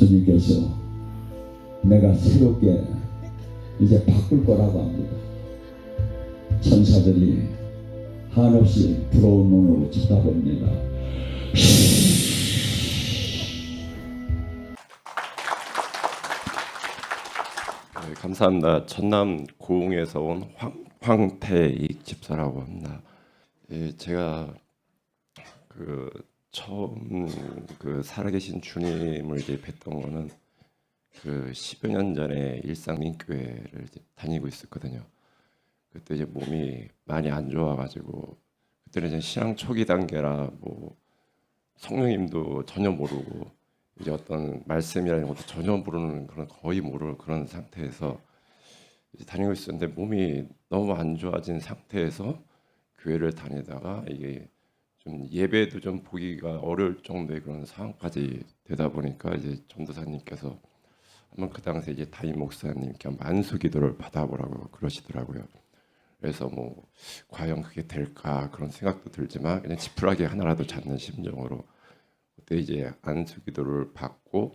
주님께서 내가 새롭게 이제 바꿀 거라고 합니다. 천사들이 한없이 부러운 눈으로 쳐다봅니다. 네, 감사합니다. 전남 고흥에서 온 황태익 집사라고 합니다. 예, 제가 처음 살아계신 주님을 이제 뵀던 거는 10여 년 전에 일상민교회를 이제 다니고 있었거든요. 그때 이제 몸이 많이 안 좋아가지고 그때는 이제 신앙 초기 단계라 뭐 성령님도 전혀 모르고 이제 어떤 말씀이라는 것도 전혀 모르는 그런 거의 모르는 그런 상태에서 이제 다니고 있었는데 몸이 너무 안 좋아진 상태에서 교회를 다니다가 이게 좀 예배도 좀 보기가 어려울 정도의 그런 상황까지 되다 보니까 이제 전도사님께서 한번 그 당시에 이제 담임 목사님께 만수 기도를 받아보라고 그러시더라고요. 그래서 뭐 과연 그게 될까 그런 생각도 들지만 그냥 지푸라기 하나라도 잡는 심정으로 그때 이제 안수 기도를 받고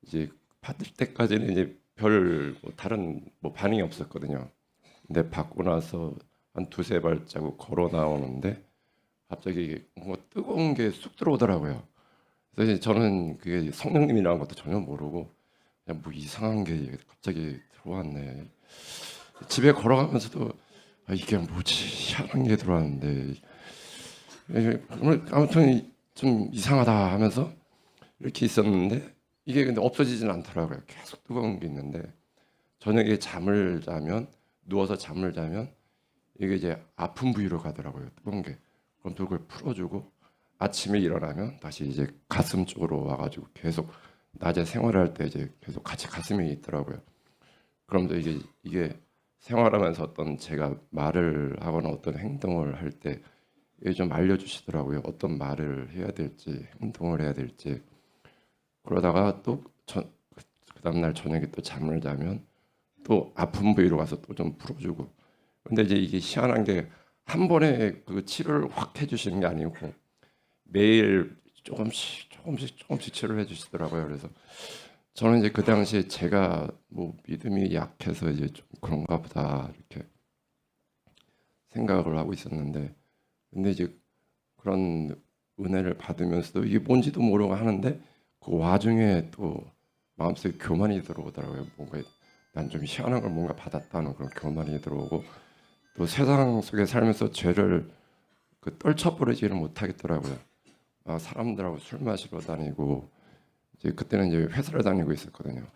이제 받을 때까지는 이제 별 다른 반응이 없었거든요. 근데 받고 나서 한 두세 발자국 걸어 나오는데 갑자기 뭔가 뜨거운 게 쑥 들어오더라고요. 그래서 이제 저는 그게 성령님이라는 것도 전혀 모르고 그냥 뭐 이상한 게 갑자기 들어왔네. 집에 걸어가면서도 이게 뭐지 희한한 게 들어왔는데 아무튼 좀 이상하다 하면서 이렇게 있었는데 이게 근데 없어지진 않더라고요. 계속 뜨거운 게 있는데 저녁에 잠을 자면 누워서 잠을 자면 이게 이제 아픈 부위로 가더라고요. 뜨거운 게. 그럼 또 그걸 풀어주고 아침에 일어나면 다시 이제 가슴 쪽으로 와가지고 계속 낮에 생활할 때 이제 계속 같이 가슴이 있더라고요. 그러면서 이게 생활하면서 어떤 제가 말을 하거나 어떤 행동을 할 때 이게 좀 알려주시더라고요. 어떤 말을 해야 될지 행동을 해야 될지. 그러다가 또 그 다음날 저녁에 또 잠을 자면 또 아픈 부위로 가서 또 좀 풀어주고. 근데 이제 이게 희한한 게 한 번에 그 치료를 확 해주시는 게 아니고 매일 조금씩 치료를 해주시더라고요. 그래서 저는 이제 그 당시에 제가 뭐 믿음이 약해서 이제 좀 그런가 보다 이렇게 생각을 하고 있었는데, 근데 이제 그런 은혜를 받으면서도 이게 뭔지도 모르고 하는데 그 와중에 또 마음속에 교만이 들어오더라고요. 뭔가 난 좀 희한한 걸 뭔가 받았다는 그런 교만이 들어오고 또 세상 속에 살면서 죄를 떨쳐버리지를 못하겠더라고요. 사람들하고 술 마시러 다니고 이제 그때는 이제 회사를 다니고 있었거든요.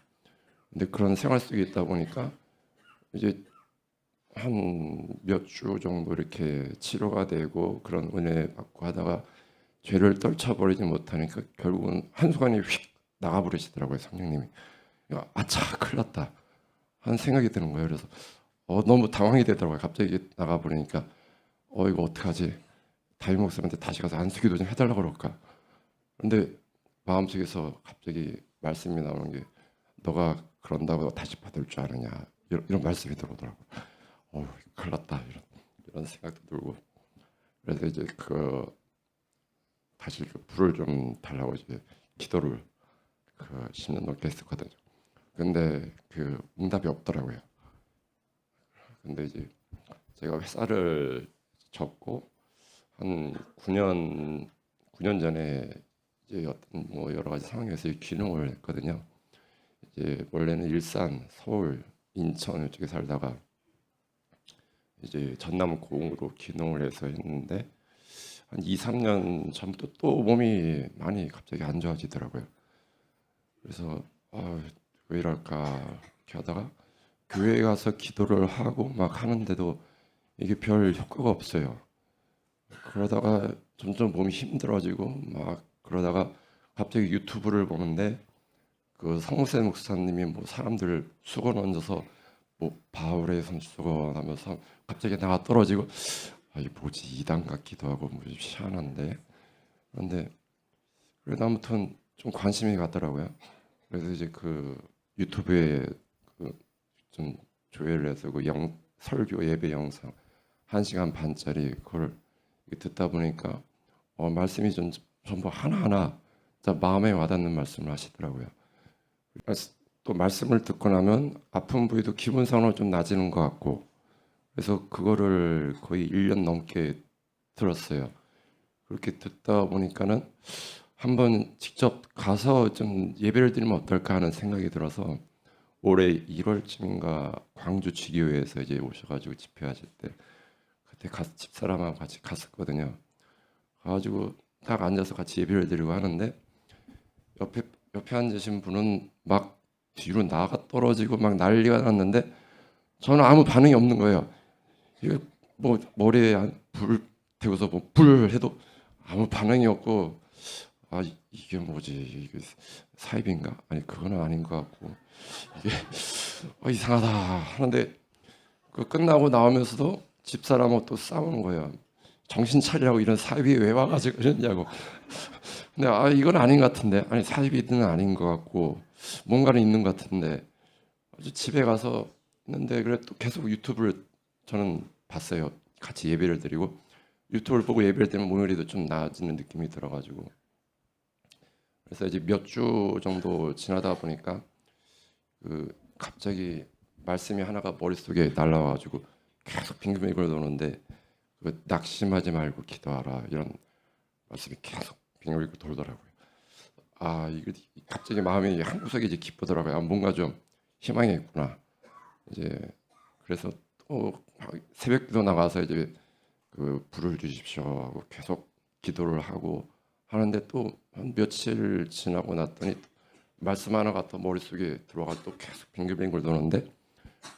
근데 그런 생활 속에 있다 보니까 이제 한 몇 주 정도 이렇게 치료가 되고 그런 은혜 받고 하다가 죄를 떨쳐버리지 못하니까 결국은 한순간에 휙 나가버리시더라고요. 성령님이. 아차 큰일 났다 하는 생각이 드는 거예요. 그래서 너무 당황이 되더라고요. 갑자기 나가버리니까 이거 어떡하지? 담임 목사님한테 다시 가서 안수기도 좀 해달라고 그럴까? 근데 마음속에서 갑자기 말씀이 나오는 게 너가 그런다고 다시 받을 줄 아느냐 이런 말씀이 들어오더라고요. 큰일 났다 이런 생각도 들고 그래서 이제 다시 불을 좀 달라고 이제 기도를 10년 넘게 했었거든요. 근데 응답이 없더라고요. 근데 이제 제가 회사를 접고 한 9년 전에 이제 어떤 뭐 여러 가지 상황에서 귀농을 했거든요. 이제 원래는 일산, 서울, 인천 이쪽에 살다가 이제 전남 고흥으로 귀농을 해서 했는데 한 2, 3년 전부터 또 몸이 많이 갑자기 안 좋아지더라고요. 그래서 왜 이럴까 이렇게 하다가 교회에 가서 기도를 하고 막 하는데도 이게 별 효과가 없어요. 그러다가 점점 몸이 힘들어지고 막 그러다가 갑자기 유튜브를 보는데 성세 목사님이 뭐 사람들 수건 얹어서 뭐 바울의 손수건 하면서 갑자기 나가 떨어지고 이게 뭐지 이단 같기도 하고 뭐 희한한데 그런데 그래도 아무튼 좀 관심이 가더라고요. 그래서 이제 유튜브에 좀 조회를 해서 설교 예배 영상 1시간 반짜리 그걸 듣다 보니까 말씀이 전부 하나하나 진짜 마음에 와닿는 말씀을 하시더라고요. 또 말씀을 듣고 나면 아픈 부위도 기분상으로 좀 나아지는 것 같고, 그래서 그거를 거의 1년 넘게 들었어요. 그렇게 듣다 보니까는 한번 직접 가서 좀 예배를 드리면 어떨까 하는 생각이 들어서 올해 1월쯤인가 광주 지교회에서 이제 오셔가지고 집회하실 때 그때 집사람하고 같이 갔었거든요. 가가지고 딱 앉아서 같이 예배를 드리고 하는데 옆에 앉으신 분은 막 뒤로 나가 떨어지고 막 난리가 났는데 저는 아무 반응이 없는 거예요. 이게 뭐 머리에 불 태워서 뭐 불 해도 아무 반응이 없고, 아 이게 뭐지, 이게 사입인가? 아니 그거는 아닌 것 같고, 이게 이상하다 하는데 그 끝나고 나오면서도 집사람하고 또 싸우는 거예요. 정신 차리라고, 이런 사입이 왜 와가지고 그러냐고. 근데 이건 아닌 것 같은데, 아니 사입이는 아닌 것 같고 뭔가는 있는 것 같은데, 아주 집에 가서 있는데 그래 또 계속 유튜브를 저는 봤어요. 같이 예배를 드리고 유튜브를 보고 예배를 드리면 오늘이도 좀 나아지는 느낌이 들어가지고, 그래서 이제 몇 주 정도 지나다 보니까 그 갑자기 말씀이 하나가 머릿속에 날라와가지고 계속 빙글빙글 도는데, 그 낙심하지 말고 기도하라, 이런 말씀이 계속 빙글빙글 돌더라고요. 이거 갑자기 마음이 한 구석이 이제 기쁘더라고요. 뭔가 좀 희망이 있구나. 이제 그래서 또 새벽기도 나가서 이제 그 불을 주십시오 하고 계속 기도를 하고 하는데, 또 한 며칠 지나고 났더니 말씀 하나가 또 머릿속에 들어가 또 계속 빙글빙글 도는데,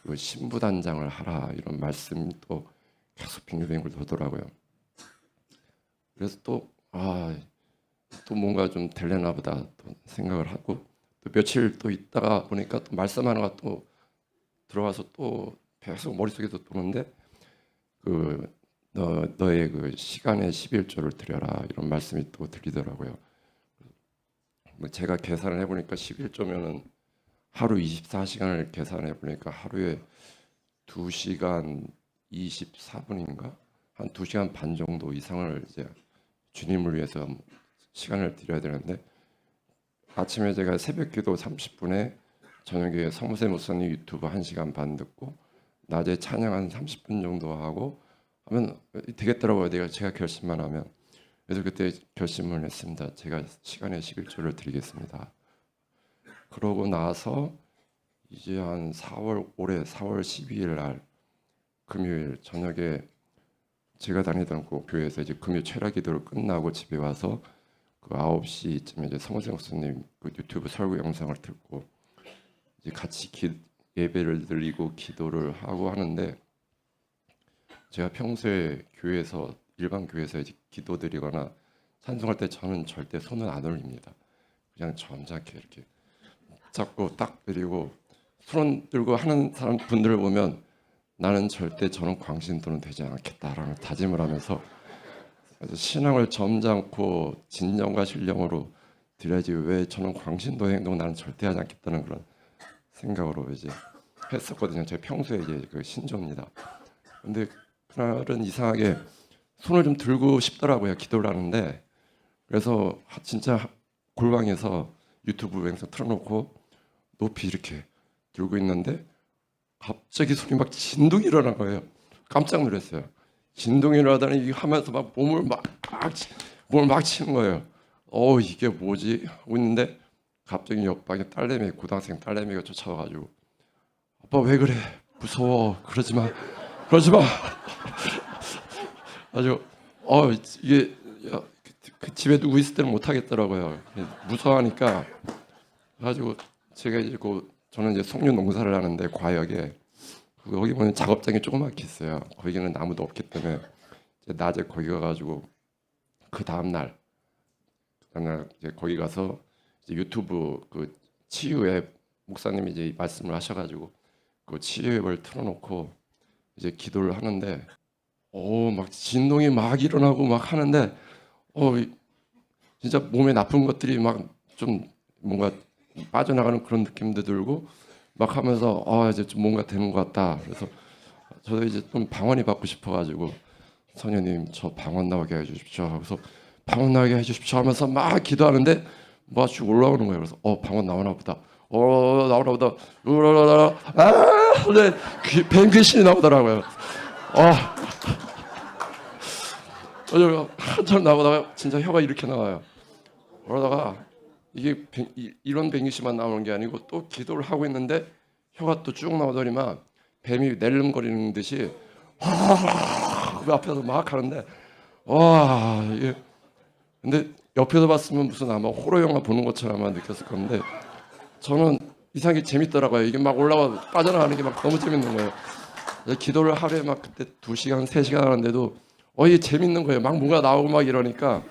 그 신부단장을 하라, 이런 말씀이 또 계속 빙글빙글 돌더라고요. 그래서 또 뭔가 좀 되려나 보다 또 생각을 하고, 또 며칠 또 있다가 보니까 또 말씀 하나가 또 들어와서 또 계속 머릿속에도 도는데, 너의 그 시간의 11조를 드려라, 이런 말씀이 또 들리더라고요. 뭐 제가 계산을 해보니까 11조면은 하루 24시간을 계산해 보니까 하루에 2시간 24분인가 한 2시간 반 정도 이상을 이제 주님을 위해서 시간을 드려야 되는데, 아침에 제가 새벽기도 30분에, 저녁에 성모세 목사님 유튜브 1시간 반 듣고, 낮에 찬양 한 30분 정도 하고 하면 되겠더라고요. 제가 결심만 하면. 그래서 그때 결심을 했습니다. 제가 시간의 11조를 드리겠습니다. 그러고 나서 이제 한 올해 4월 12일 날 금요일 저녁에 제가 다니던 그 교회에서 이제 금요 철야 기도를 끝나고 집에 와서 그 9시쯤에 이제 성호생 목사님 그 유튜브 설교 영상을 듣고 이제 같이 예배를 드리고 기도를 하고 하는데, 제가 평소에 교회에서 일반 교회에서 이제 기도드리거나 찬송할 때 저는 절대 손을 안 올립니다. 그냥 점잖게 이렇게 잡고 딱 드리고, 손 들고 하는 사람 분들을 보면 나는 절대 저런 광신도는 되지 않겠다라는 다짐을 하면서 신앙을 점잖고 진정과 신령으로 드려야지, 왜 저는 광신도 행동 나는 절대 하지 않겠다는 그런 생각으로 이제 했었거든요. 제 평소에 이제 그 신조입니다. 근데 그날은 이상하게 손을 좀 들고 싶더라고요. 기도를 하는데. 그래서 진짜 골방에서 유튜브 영상 틀어놓고 높이 이렇게 들고 있는데 갑자기 손이 막 진동이 일어난 거예요. 깜짝 놀랐어요. 진동이 일어나더니 하면서 막 몸을 막 치는 거예요. 이게 뭐지? 하고 있는데 갑자기 옆방에 고등학생 딸내미가 쫓아와가지고, 아빠 왜 그래? 무서워. 그러지 마. 아주 이게 그 집에 누구 있을 때는 못 하겠더라고요. 무서워하니까. 가지고 제가 이제 저는 이제 송유 농사를 하는데 과역에 거기 보면 작업장이 조그맣게 있어요. 거기는 나무도 없기 때문에 이제 낮에 거기 가가지고 그 다음 날 이제 거기 가서 이제 유튜브 그 치유앱 목사님이 이제 말씀을 하셔가지고 그 치유앱을 틀어놓고 이제 기도를 하는데, 막 진동이 막 일어나고 막 하는데, 진짜 몸에 나쁜 것들이 막 좀 뭔가 빠져나가는 그런 느낌도 들고 막 하면서 이제 좀 뭔가 되는 것 같다. 그래서 저도 이제 좀 방언이 받고 싶어가지고, 선녀님 저 방언 나오게 해주십시오. 그래서 방언 나오게 해주십시오 하면서 막 기도하는데 쭉 올라오는 거예요. 그래서 방언 나오나 보다. 나오나 보다. 으라라라. 근데 뱀 귀신이 나오더라고요. 한참 나오다가 진짜 혀가 이렇게 나와요. 그러다가 이게 이런 뱀 귀신만 나오는 게 아니고 또 기도를 하고 있는데 혀가 또 쭉 나오더니만 뱀이 낼름거리는 듯이 그 앞에서 막 하는데 와 이게 근데 옆에서 봤으면 무슨 아마 호러 영화 보는 것처럼 아마 느꼈을 건데 저는 이상하게 재밌더라고요. 이게 막 올라와 빠져나가는 게 막 너무 재밌는 거예요. 기도를 하루에 막 그때 2시간 3시간 하는데도 이게 재밌는 거예요. 막 뭔가 나오고 막 이러니까.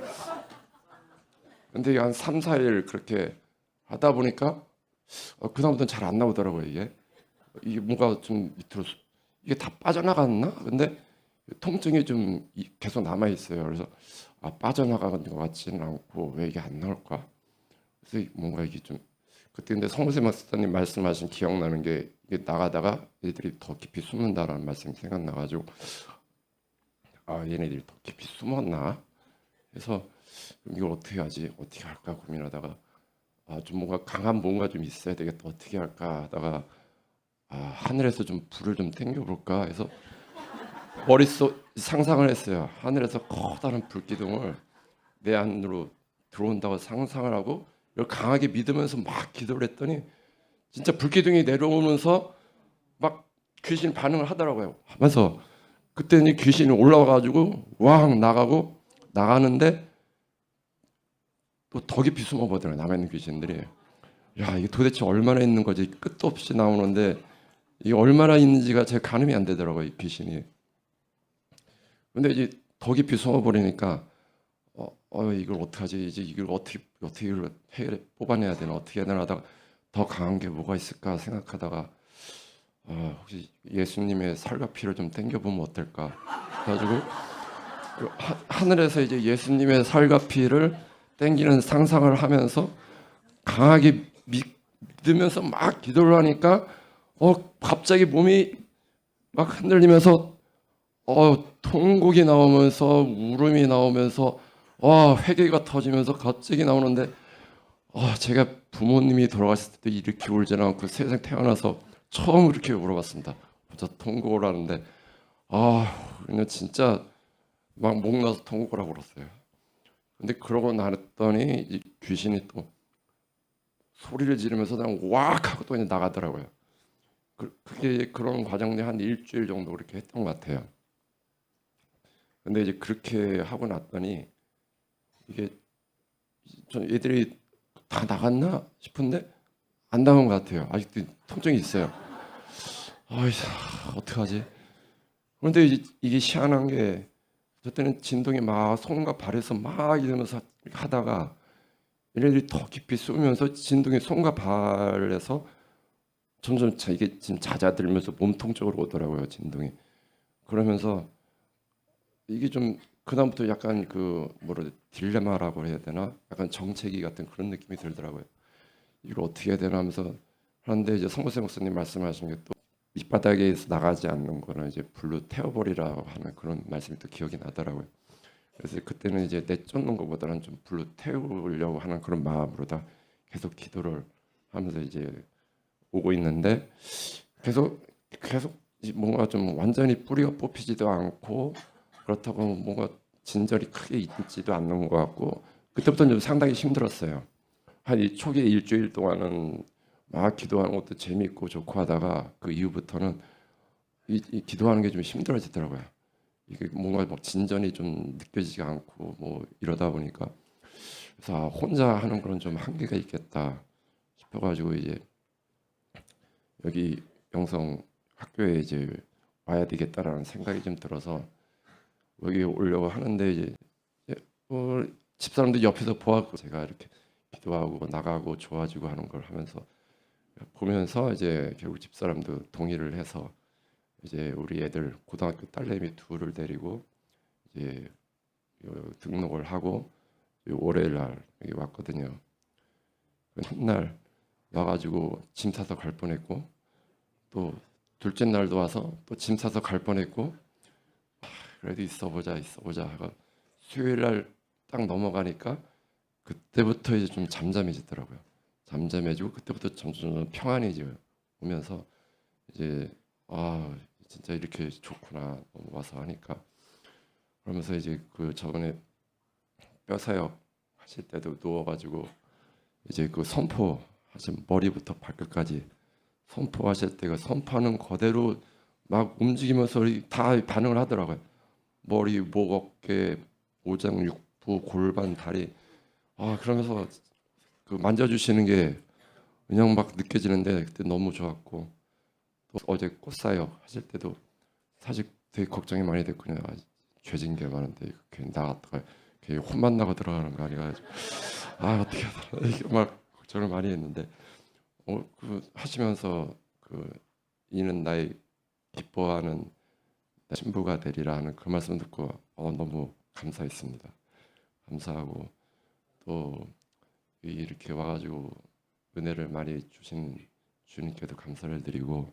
근데 이게 한 3, 4일 그렇게 하다 보니까 그다음부터는 잘 안 나오더라고요. 이게 뭔가 좀 밑으로 이게 다 빠져나갔나? 근데 통증이 좀 계속 남아 있어요. 그래서 빠져나가는 것 같지는 않고 왜 이게 안 나올까? 그래서 뭔가 이게 좀 그때 근데 성모세 목사님 말씀하신 기억나는 게 이게 나가다가 얘들이 더 깊이 숨는다라는 말씀이 생각나가지고 얘네들이 더 깊이 숨었나? 그래서 이걸 어떻게 하지? 어떻게 할까 고민하다가 좀 뭔가 강한 뭔가 좀 있어야 되겠다. 어떻게 할까 하다가 하늘에서 좀 불을 좀 땡겨볼까 해서 머릿속 상상을 했어요. 하늘에서 커다란 불기둥을 내 안으로 들어온다고 상상을 하고 이걸 강하게 믿으면서 막 기도를 했더니 진짜 불기둥이 내려오면서 막 귀신 반응을 하더라고요. 하면서 그때는 귀신이 올라와가지고 왕 나가고 나가는데 또 더 깊이 숨어보더라고요. 남아있는 귀신들이. 야 이게 도대체 얼마나 있는 거지? 끝도 없이 나오는데 이게 얼마나 있는지가 제 가늠이 안 되더라고요. 이 귀신이. 근데 이제 더 깊이 숨어버리니까 이걸 어떡하지? 이제 이걸 어떻게 이걸 뽑아내야 되나? 어떻게 해야 되나 하다가 더 강한 게 뭐가 있을까 생각하다가 혹시 예수님의 살과 피를 좀 땡겨보면 어떨까? 그래가지고 하늘에서 이제 예수님의 살과 피를 땡기는 상상을 하면서 강하게 믿으면서 막 기도를 하니까 갑자기 몸이 막 흔들리면서 통곡이 나오면서 울음이 나오면서 회개가 터지면서 갑자기 나오는데 제가 부모님이 돌아가셨을 때 이렇게 울지는 않고 세상 태어나서 처음 이렇게 울어봤습니다. 혼자 통곡을 하는데 그냥 진짜 막 목 나서 통곡을 하고 울었어요. 근데 그러고 나랬더니 이 귀신이 또 소리를 지르면서 그냥 왁 하고 또 이제 나가더라고요. 그게 그런 과정이 한 일주일 정도 그렇게 했던 것 같아요. 근데 이제 그렇게 하고 났더니 이게 전 얘들이 다 나갔나 싶은데 안 나간 것 같아요. 아직도 통증이 있어요. 어떡하지? 그런데 이게 희한한 게 저때는 진동이 막 손과 발에서 막 이러면서 하다가 얘네들이 더 깊이 쏘면서 진동이 손과 발에서 점점 이게 지금 잦아들면서 몸통 쪽으로 오더라고요. 진동이. 그러면서 이게 좀 그다음부터 약간 딜레마라고 해야 되나? 약간 정체기 같은 그런 느낌이 들더라고요. 이걸 어떻게 해야 되나 하면서 하는데 이제 성모세 목사님 말씀하신 게 또 밑바닥에서 나가지 않는 거는 이제 불로 태워버리라고 하는 그런 말씀이 또 기억이 나더라고요. 그래서 그때는 이제 내쫓는 것보다는 좀 불로 태우려고 하는 그런 마음으로다 계속 기도를 하면서 이제 오고 있는데 계속 뭔가 좀 완전히 뿌리가 뽑히지도 않고 그렇다고 뭔가 진절이 크게 있지도 않는 것 같고 그때부터는 좀 상당히 힘들었어요. 한 이 초기 일주일 동안은 막 기도하는 것도 재밌고 좋고 하다가 그 이후부터는 이 기도하는 게 좀 힘들어지더라고요. 이게 뭔가 막 진전이 좀 느껴지지가 않고 뭐 이러다 보니까 그래서 혼자 하는 그런 좀 한계가 있겠다 싶어가지고 이제 여기 영성 학교에 이제 와야 되겠다라는 생각이 좀 들어서 여기 오려고 하는데 이제 집사람들 옆에서 보았고 제가 이렇게 기도하고 나가고 좋아지고 하는 걸 하면서 보면서 이제 결국 집사람도 동의를 해서 이제 우리 애들 고등학교 딸내미 둘을 데리고 이제 등록을 하고 월요일 날 여기 왔거든요. 첫날 와가지고 짐 사서 갈 뻔했고 또 둘째 날도 와서 또 짐 사서 갈 뻔했고 그래도 있어보자 하고 수요일 날 딱 넘어가니까 그때부터 이제 좀 잠잠해지더라고요. 잠잠해지고 그때부터 점점 평안이 이제 오면서 이제 아 진짜 이렇게 좋구나 와서 하니까 그러면서 이제 그 저번에 뼈 사역 하실 때도 누워가지고 이제 그 선포 하신 머리부터 발끝까지 선포하실 때 그 선포하는 그대로 막 움직이면서 다 반응을 하더라고요. 머리, 목, 어깨, 오장, 육부, 골반, 다리 그러면서 그 만져주시는 게 그냥 막 느껴지는데 그때 너무 좋았고 또 어제 꽃사역 하실 때도 사실 되게 걱정이 많이 됐거든요. 죄진 게 많은데 괜히 나갔다가 괜히 혼만 나고 들어가는 거 아니가 어떻게 하나 이게 막 걱정을 많이 했는데 그 하시면서 그 이는 나의 기뻐하는 신부가 되리라 하는 그 말씀 듣고 너무 감사했습니다. 감사하고 또 이렇게 와가지고 은혜를 많이 주신 주님께도 감사를 드리고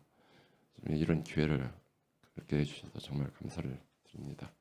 이런 기회를 그렇게 해주셔서 정말 감사를 드립니다.